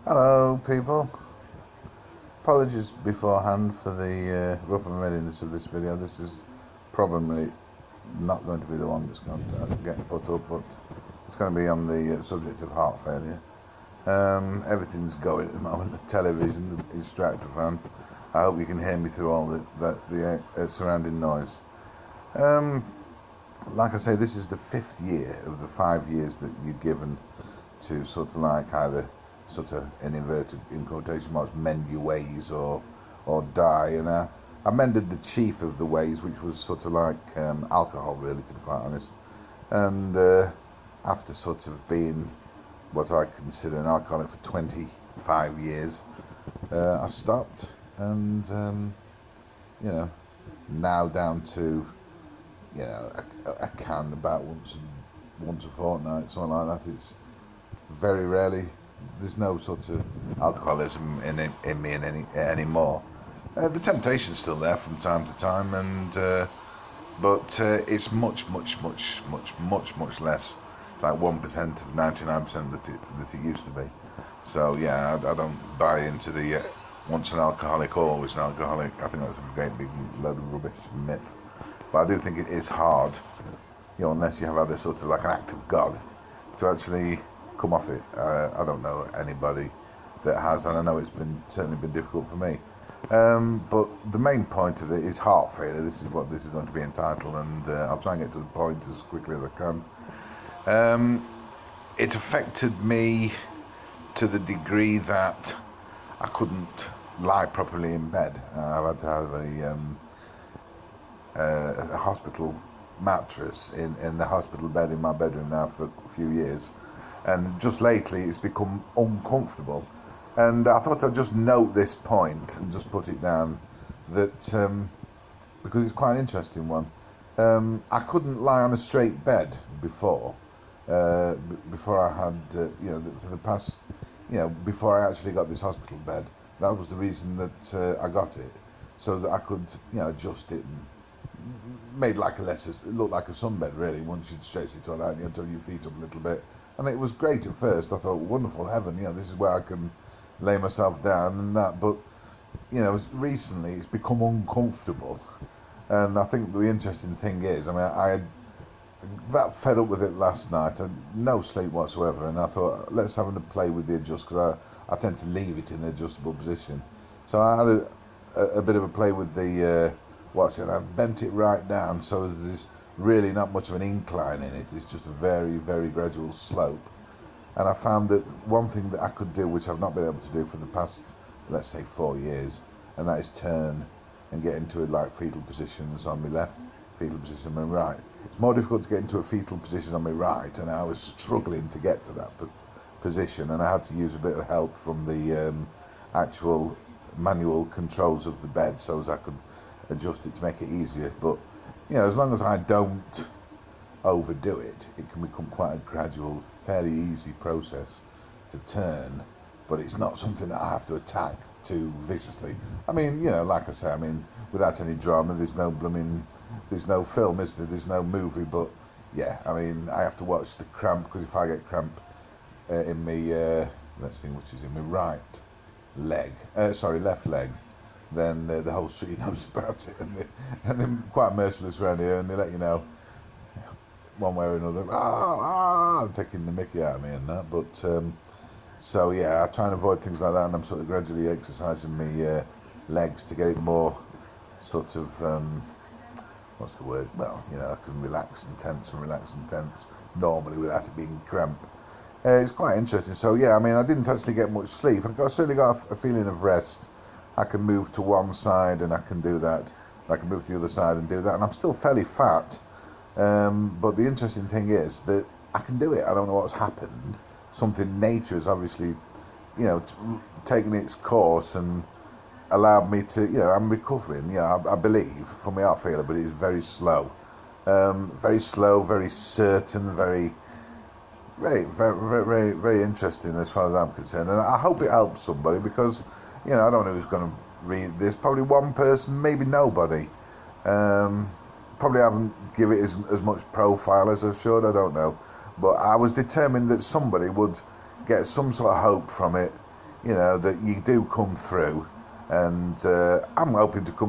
Hello, people. Apologies beforehand for the rough and readiness of this video. This is probably not going to be the one that's going to get put up, but it's going to be on the subject of heart failure. Everything's going at the moment. The television, the instructor I hope you can hear me through all the surrounding noise. Like I say, this is the 5th year of the 5 years that you're given to sort of like either sort of in quotation marks, mend your ways or die. And I mended the chief of the ways, which was sort of like alcohol, really, to be quite honest. And after sort of being what I consider an alcoholic for 25 years, I stopped, and now down to a can about once a fortnight, something like that. It's very rarely. There's no sort of alcoholism in me anymore. The temptation's still there from time to time, and but it's much less, like 1% of 99% that it used to be. So yeah, I don't buy into the once an alcoholic, always an alcoholic. I think that's a great big load of rubbish myth. But I do think it is hard, unless you have had a sort of like an act of God, to actually come off it. I don't know anybody that has, and I know it's certainly been difficult for me. But the main point of it is heart failure. This is what this is going to be entitled, and I'll try and get to the point as quickly as I can. It affected me to the degree that I couldn't lie properly in bed. I've had to have a hospital mattress in the hospital bed in my bedroom now for a few years, and just lately it's become uncomfortable. And I thought I'd just note this point and just put it down, that because it's quite an interesting one. I couldn't lie on a straight bed before I had for the past, before I actually got this hospital bed. That was the reason that I got it, so that I could adjust it and made like it looked like a sunbed, really, once you'd stretch it all out and turn your feet up a little bit. And it was great at first. I thought, wonderful heaven, this is where I can lay myself down and that. But recently it's become uncomfortable, and I think the interesting thing is, I had that fed up with it last night. I had no sleep whatsoever, and I thought, let's have a play with the adjust, because I tend to leave it in an adjustable position. So I had a bit of a play with the watch, and I bent it right down, so there's really not much of an incline in it. It's just a very gradual slope. And I found that one thing that I could do, which I've not been able to do for the past, let's say, 4 years, and that is turn and get into like fetal positions on my left, fetal position on my right. It's more difficult to get into a fetal position on my right, and I was struggling to get to that position, and I had to use a bit of help from the actual manual controls of the bed, so as I could adjust it to make it easier. But as long as I don't overdo it, it can become quite a gradual, fairly easy process to turn. But it's not something that I have to attack too viciously. Like I say, without any drama, there's no film, is there? There's no movie. But yeah, I have to watch the cramp, because if I get cramp in me, let's see, which is in my right leg, left leg, then the whole street knows about it, and they're quite merciless around here, and they let you know one way or another. I'm taking the mickey out of me and that. But so yeah, I try and avoid things like that, and I'm sort of gradually exercising my legs to get it more sort of what's the word? Well, I can relax and tense normally without it being cramp. It's quite interesting. So yeah, I didn't actually get much sleep. I certainly got a feeling of rest. I can move to one side and I can do that. I can move to the other side and do that. And I'm still fairly fat. But the interesting thing is that I can do it. I don't know what's happened. Something, nature has obviously, taken its course and allowed me to, I'm recovering. I believe, from my heart failure, but it's very slow. Very slow, very certain, very interesting as far as I'm concerned. And I hope it helps somebody, because I don't know who's going to read this. Probably one person, maybe nobody. Probably haven't given it as much profile as I should, I don't know. But I was determined that somebody would get some sort of hope from it, you know, that you do come through, and I'm hoping to come